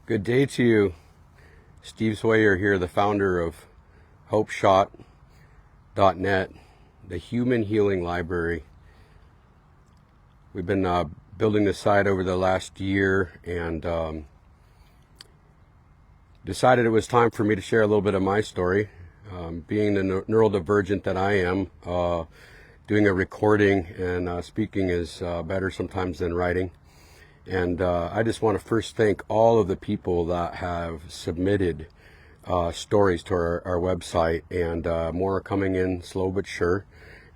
Good day to you. Steve Sawyer here, the founder of hopeshot.net, the human healing library. We've been building this site over the last year and decided it was time for me to share a little bit of my story. Being the neurodivergent that I am, doing a recording and speaking is better sometimes than writing. And I just want to first thank all of the people that have submitted stories to our website, and more are coming in slow but sure.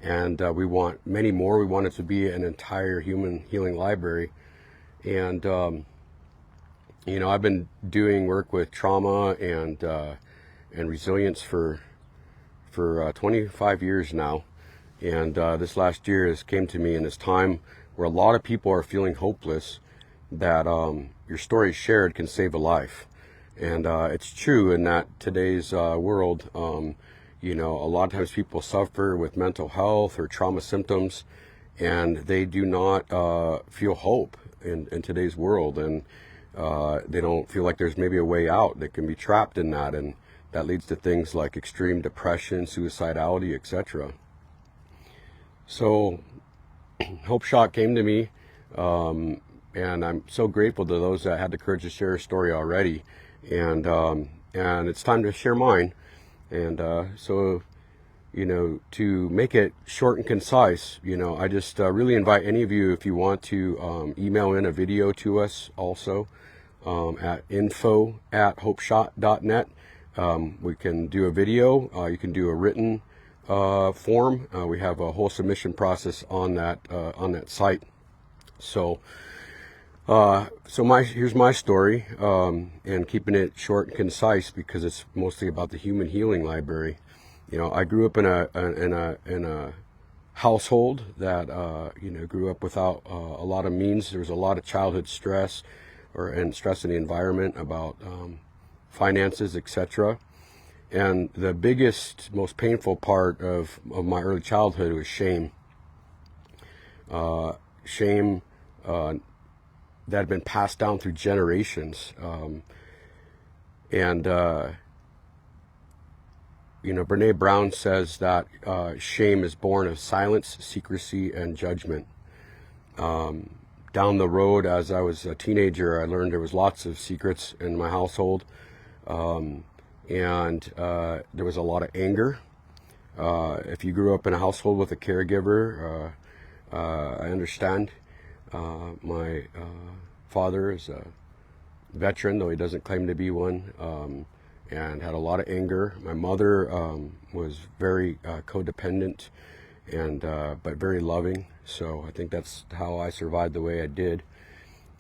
And we want many more. We want it to be an entire human healing library. And, I've been doing work with trauma and resilience for 25 years now. And this last year has came to me in this time where a lot of people are feeling hopeless, that your story shared can save a life. And it's true in that today's world, a lot of times people suffer with mental health or trauma symptoms, and they do not feel hope in today's world, and they don't feel like there's maybe a way out. They can be trapped in that, and that leads to things like extreme depression, suicidality, etc. So Hope Shot came to me, and I'm so grateful to those that had the courage to share a story already. And it's time to share mine. And to make it short and concise, I just really invite any of you, if you want to email in a video to us also at info@hopeshot.net. We can do a video. You can do a written form. We have a whole submission process on that site. Here's my story, and keeping it short and concise because it's mostly about the human healing library. I grew up in a household that grew up without a lot of means. There was a lot of childhood stress and stress in the environment about finances, etc. And the biggest, most painful part of my early childhood was shame. Shame that had been passed down through generations. Brene Brown says that shame is born of silence, secrecy, and judgment. Down the road, as I was a teenager, I learned there was lots of secrets in my household. And there was a lot of anger. If you grew up in a household with a caregiver, I understand. My father is a veteran, though he doesn't claim to be one, and had a lot of anger. My mother was very codependent but very loving, so I think that's how I survived the way I did.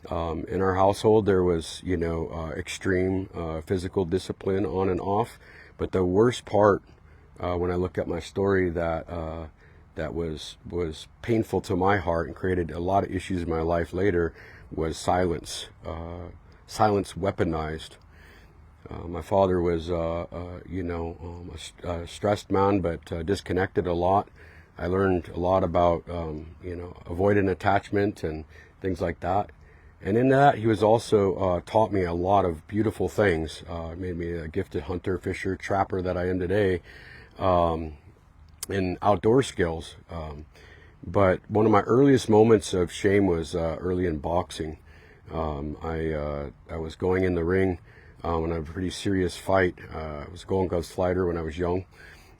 In our household, there was extreme physical discipline on and off, but the worst part, when I look at my story, that was painful to my heart and created a lot of issues in my life later, was silence. Silence weaponized. My father was, a stressed man, but disconnected a lot. I learned a lot about, avoidant attachment and things like that. And in that, he was also taught me a lot of beautiful things. Made me a gifted hunter, fisher, trapper that I am today. In outdoor skills. But one of my earliest moments of shame was early in boxing. I was going in the ring in a pretty serious fight. I was a Golden Gloves fighter when I was young.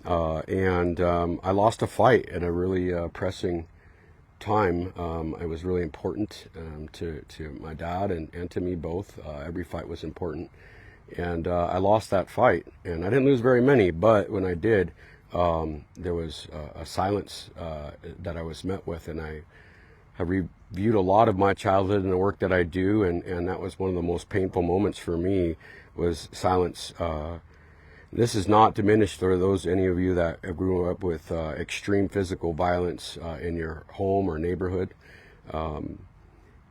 And I lost a fight at a really pressing time. It was really important to my dad and to me both. Every fight was important. And I lost that fight. And I didn't lose very many, but when I did, there was a silence that I was met with, and I have reviewed a lot of my childhood and the work that I do, and that was one of the most painful moments for me, was silence. This is not diminished for any of you that grew up with extreme physical violence in your home or neighborhood. And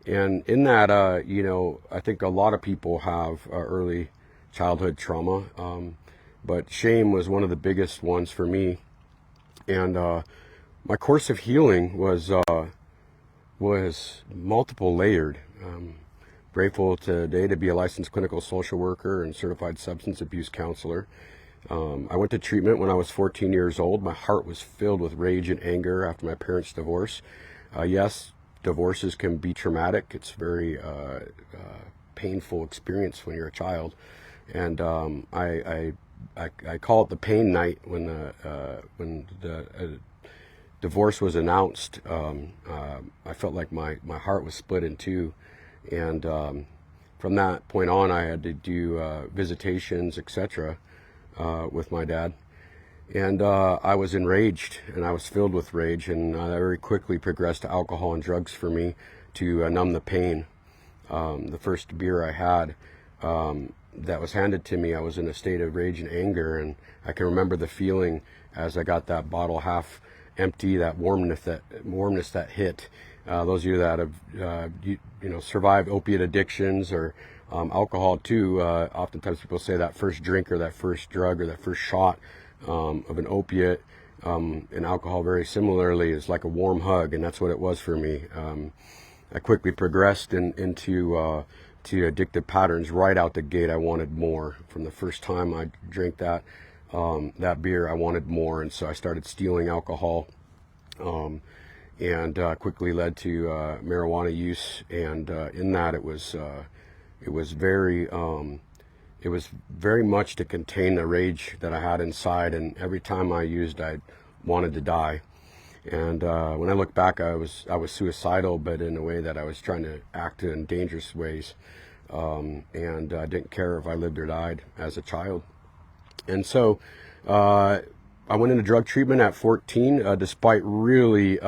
in that, I think a lot of people have early childhood trauma. But shame was one of the biggest ones for me. And my course of healing was multiple layered. grateful today to be a licensed clinical social worker and certified substance abuse counselor. I went to treatment when I was 14 years old. My heart was filled with rage and anger after my parents' divorce. Yes, divorces can be traumatic. It's very painful experience when you're a child, and I call it the pain night when the divorce was announced. I felt like my heart was split in two, and from that point on, I had to do visitations, etc., with my dad. And I was enraged, and I was filled with rage, and that very quickly progressed to alcohol and drugs for me to numb the pain. The first beer I had that was handed to me, I was in a state of rage and anger, and I can remember the feeling as I got that bottle half empty, that warmness that hit. Those of you that have survived opiate addictions or alcohol too, oftentimes people say that first drink or that first drug or that first shot of an opiate and alcohol very similarly is like a warm hug, and that's what it was for me. I quickly progressed into to addictive patterns right out the gate. I wanted more. From the first time I drank that beer, I wanted more, and so I started stealing alcohol, and quickly led to marijuana use. And in that, it was very much to contain the rage that I had inside. And every time I used, I wanted to die. And when I look back, I was suicidal, but in a way that I was trying to act in dangerous ways, and I didn't care if I lived or died as a child. And so I went into drug treatment at 14, despite really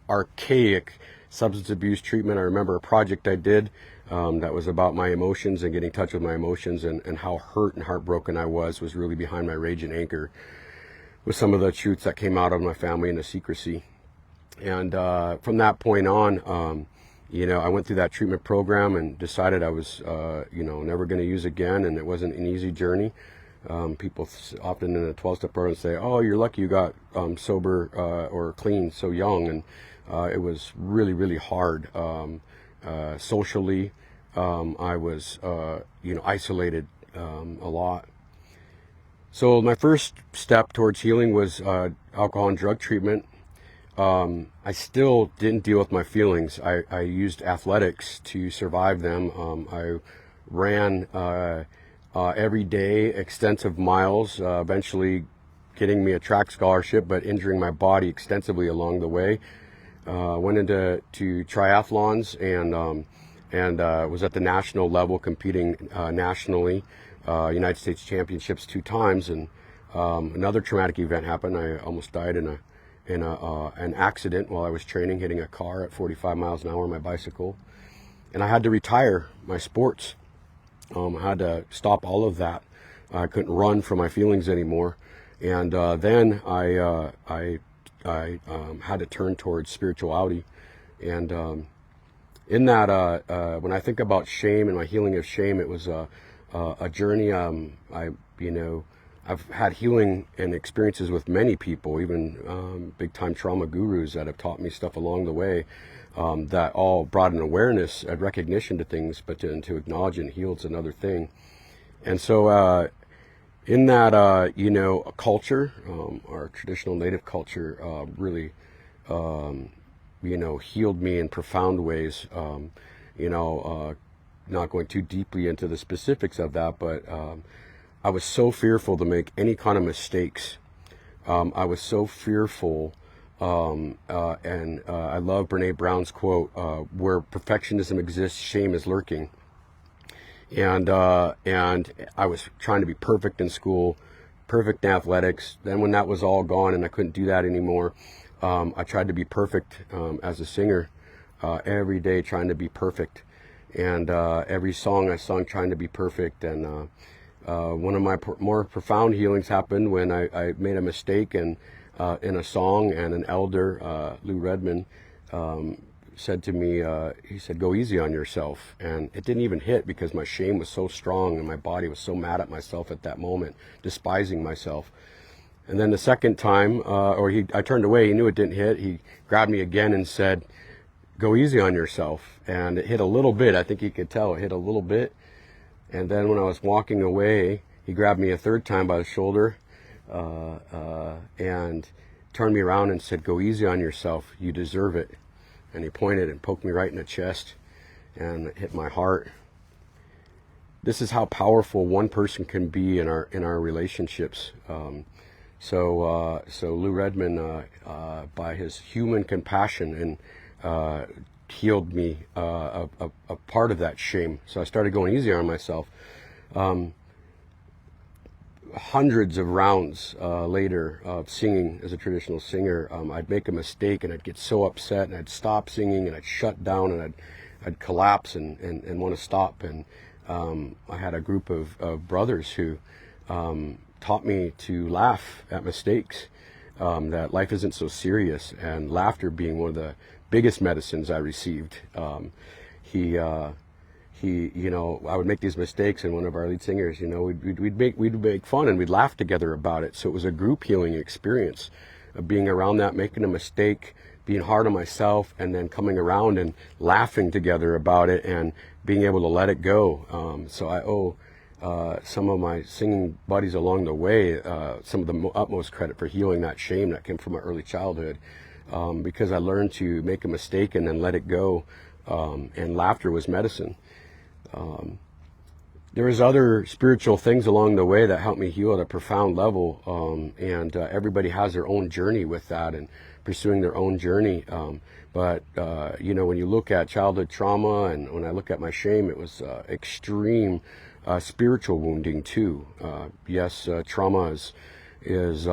archaic substance abuse treatment. I remember a project I did that was about my emotions and getting in touch with my emotions, and how hurt and heartbroken I was really behind my rage and anger, with some of the truths that came out of my family and the secrecy. And from that point on, I went through that treatment program and decided I was, never going to use again, and it wasn't an easy journey. People often in the 12-step program say, "Oh, you're lucky you got sober or clean so young," and it was really, really hard. Socially, I was, isolated a lot. So my first step towards healing was alcohol and drug treatment. I still didn't deal with my feelings. I used athletics to survive them. I ran every day, extensive miles, eventually getting me a track scholarship, but injuring my body extensively along the way. Went into triathlons and was at the national level competing nationally. United States Championships 2 times, and another traumatic event happened. I almost died in an accident while I was training, hitting a car at 45 miles an hour on my bicycle, and I had to retire my sports. I had to stop all of that. I couldn't run from my feelings anymore, and then I had to turn towards spirituality, and in that, when I think about shame and my healing of shame, it was a journey. I've had healing and experiences with many people, even big time trauma gurus that have taught me stuff along the way, that all brought an awareness and recognition to things, but to acknowledge and heal is another thing. And so in that, culture, our traditional native culture really, healed me in profound ways. Not going too deeply into the specifics of that, but I was so fearful to make any kind of mistakes. I was so fearful, and I love Brene Brown's quote, "Where perfectionism exists, shame is lurking." And I was trying to be perfect in school, perfect in athletics. Then when that was all gone and I couldn't do that anymore, I tried to be perfect as a singer, every day trying to be perfect. And every song I sung trying to be perfect. And one of my more profound healings happened when I made a mistake in a song, and an elder, Lou Redman, said to me, he said, "Go easy on yourself." And it didn't even hit because my shame was so strong and my body was so mad at myself at that moment, despising myself. And then the second time, I turned away, he knew it didn't hit. He grabbed me again and said, go easy on yourself. And it hit a little bit. I think he could tell it hit a little bit. And then when I was walking away, he grabbed me a third time by the shoulder and turned me around and said, "Go easy on yourself. You deserve it." And he pointed and poked me right in the chest, and it hit my heart. This is how powerful one person can be in our relationships. So Lou Redman, by his human compassion, and healed me a part of that shame. So I started going easier on myself. Hundreds of rounds later of singing as a traditional singer, I'd make a mistake and I'd get so upset and I'd stop singing and I'd shut down and I'd collapse and want to stop. And I had a group of brothers who taught me to laugh at mistakes, that life isn't so serious, and laughter being one of the biggest medicines I received. He, I would make these mistakes, and one of our lead singers, we'd make fun and we'd laugh together about it. So it was a group healing experience of being around that, making a mistake, being hard on myself, and then coming around and laughing together about it and being able to let it go. So I owe some of my singing buddies along the way some of the utmost credit for healing that shame that came from my early childhood, because I learned to make a mistake and then let it go, and laughter was medicine. There was other spiritual things along the way that helped me heal at a profound level, and everybody has their own journey with that and pursuing their own journey. But when you look at childhood trauma, and when I look at my shame, it was extreme spiritual wounding too. Yes, trauma is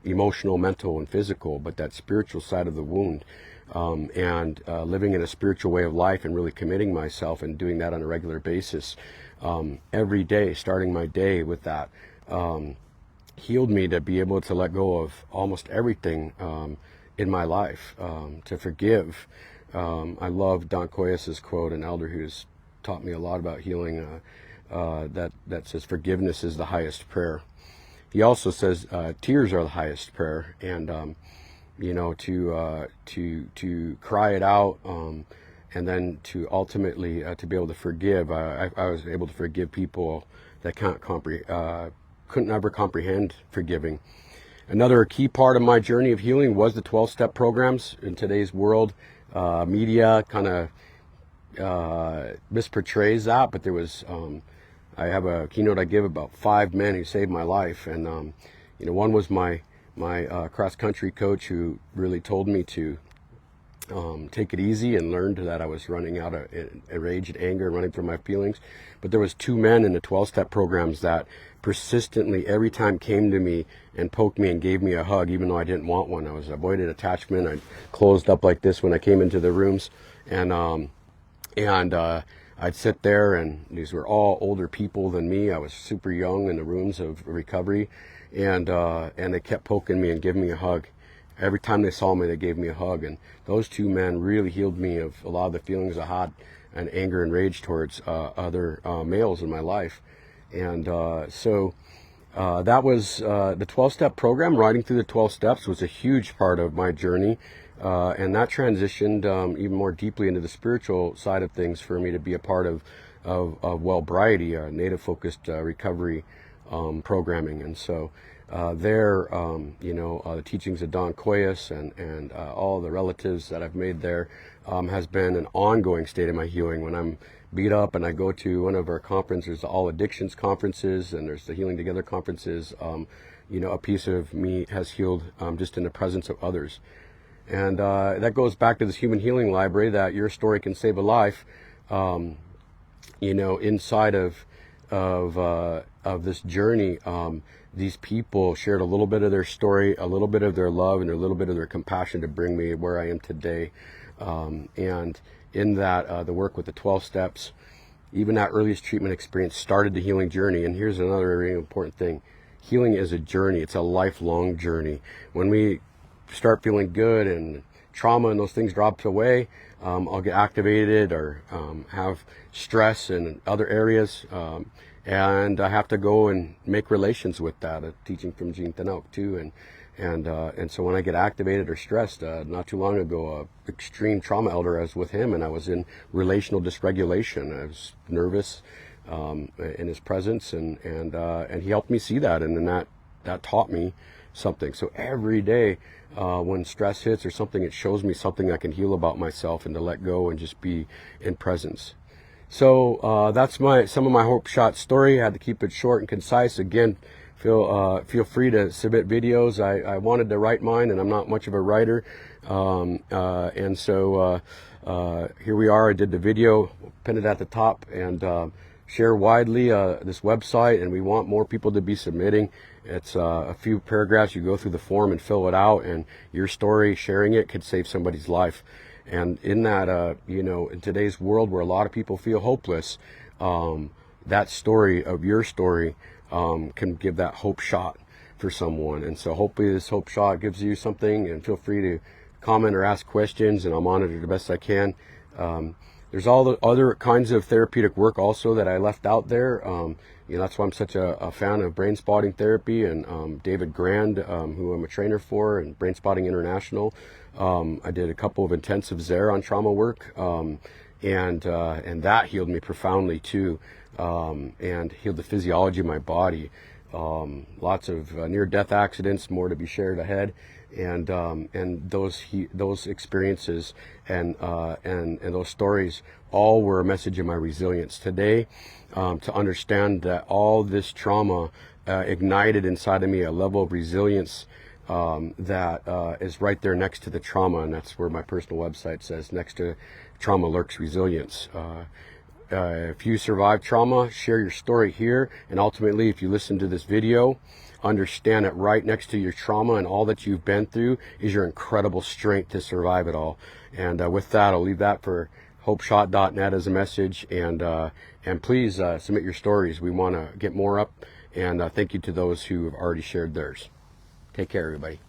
emotional, mental, and physical, but that spiritual side of the wound, and living in a spiritual way of life and really committing myself and doing that on a regular basis, every day, starting my day with that, healed me to be able to let go of almost everything in my life, to forgive. I love Don Coyas's quote, an elder who's taught me a lot about healing, that says forgiveness is the highest prayer. He also says tears are the highest prayer, and to cry it out, and then to ultimately to be able to forgive. I was able to forgive people that couldn't ever comprehend forgiving. Another key part of my journey of healing was the 12-step programs. In today's world, media kind of misportrays that, but there was, I have a keynote I give about 5 men who saved my life, and one was my cross-country coach, who really told me to take it easy, and learned that I was running out of rage and anger and running from my feelings. But there was 2 men in the 12-step programs that persistently every time came to me and poked me and gave me a hug, even though I didn't want one. I was avoided attachment. I closed up like this when I came into the rooms, and I'd sit there, and these were all older people than me. I was super young in the rooms of recovery, and they kept poking me and giving me a hug. Every time they saw me, they gave me a hug, and those 2 men really healed me of a lot of the feelings I had, and anger and rage towards other males in my life. And so that was the 12-step program. Riding through the 12 steps was a huge part of my journey, and that transitioned even more deeply into the spiritual side of things for me to be a part of Wellbriety, a native-focused recovery programming. And so the teachings of Don Coyas and all the relatives that I've made there has been an ongoing state of my healing. When I'm beat up and I go to one of our conferences, the All Addictions conferences, and there's the Healing Together conferences, a piece of me has healed just in the presence of others. And that goes back to this human healing library, that your story can save a life. Inside of this journey, these people shared a little bit of their story, a little bit of their love, and a little bit of their compassion to bring me where I am today. And in that, the work with the 12 steps, even that earliest treatment experience started the healing journey. And here's another really important thing. Healing is a journey. It's a lifelong journey. When we start feeling good and trauma and those things drop away, I'll get activated or have stress in other areas, and I have to go and make relations with that. A teaching from Jean Tanauk too, And so when I get activated or stressed, not too long ago, extreme trauma elder, I was with him, and I was in relational dysregulation. I was nervous in his presence, and he helped me see that, and then that taught me something. So every day when stress hits or something, it shows me something I can heal about myself and to let go and just be in presence. So that's some of my Hope Shot story. I had to keep it short and concise. Again, feel free to submit videos. I wanted to write mine, and I'm not much of a writer, and so here we are. I did the video, pinned it at the top, and share widely this website, and we want more people to be submitting. It's a few paragraphs. You go through the form and fill it out, and your story, sharing it, could save somebody's life. And in that, in today's world where a lot of people feel hopeless, that story of your story can give that hope shot for someone. And so hopefully this hope shot gives you something, and feel free to comment or ask questions, and I'll monitor the best I can. There's all the other kinds of therapeutic work also that I left out there. That's why I'm such a fan of brain spotting therapy, and David Grand, who I'm a trainer for, and Brain Spotting International. I did a couple of intensives there on trauma work, and that healed me profoundly too, and healed the physiology of my body. Lots of near-death accidents, more to be shared ahead, and those experiences and those stories all were a message of my resilience. Today, to understand that all this trauma ignited inside of me a level of resilience that is right there next to the trauma, and that's where my personal website says, next to trauma lurks resilience. If you survive trauma, share your story here, and ultimately, if you listen to this video, understand that right next to your trauma and all that you've been through is your incredible strength to survive it all. And with that, I'll leave that for hopeshot.net as a message, and please submit your stories. We want to get more up, and thank you to those who have already shared theirs. Take care, everybody.